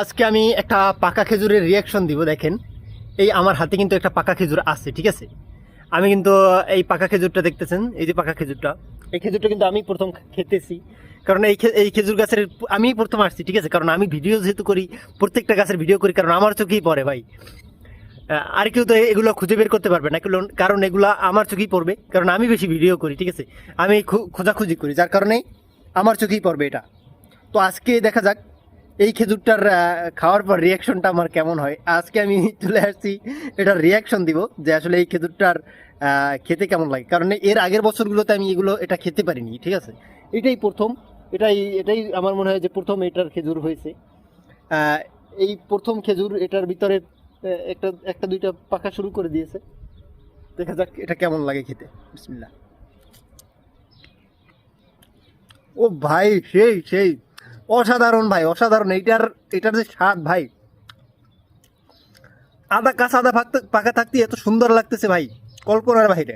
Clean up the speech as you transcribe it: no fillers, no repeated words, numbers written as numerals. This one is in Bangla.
আজকে আমি একটা পাকা খেজুরের রিয়াকশন দিব। দেখেন, এই আমার হাতে কিন্তু একটা পাকা খেজুর আছে, ঠিক আছে। আমি কিন্তু এই পাকা খেজুরটা দেখতেছেন, এই যে পাকা খেজুরটা, এই খেজুরটা কিন্তু আমি প্রথম খেতেছি। কারণ এই খেজুর গাছের আমি প্রথম আসছি, ঠিক আছে। কারণ আমি ভিডিও যেহেতু করি, প্রত্যেকটা গাছের ভিডিও করি, কারণ আমার চোখেই পড়ে ভাই। আর কেউ তো এগুলো খুঁজে বের করতে পারবে না, কারণ এগুলো আমার চোখেই পড়বে, কারণ আমি বেশি ভিডিও করি, ঠিক আছে। আমি খোঁজাখুঁজি করি, যার কারণে আমার চোখেই পড়বে এটা। তো আজকে দেখা যাক এই খেজুরটার খাওয়ার পর রিয়াকশনটা আমার কেমন হয়। আজকে আমি চলে আসছি এটার রিয়াকশন দিব, যে আসলে এই খেজুরটার খেতে কেমন লাগে। কারণ এর আগের বছরগুলোতে আমি এটা খেতে পারিনি, ঠিক আছে। এটাই প্রথম, এটাই আমার মনে হয় যে প্রথম এটার খেজুর হয়েছে। আহ, এই প্রথম খেজুর, এটার ভিতরে একটা একটা দুইটা পাকা শুরু করে দিয়েছে। দেখা যাক এটা কেমন লাগে খেতে। বিসমিল্লাহ। ও ভাই, সেই সেই অসাধারণ ভাই, অসাধারণ। এটার যে স্বাদ ভাই, আদা কাঁচা আদা পাকা থাকতে এত সুন্দর লাগতেছে ভাই, কল্পনার বাইরে।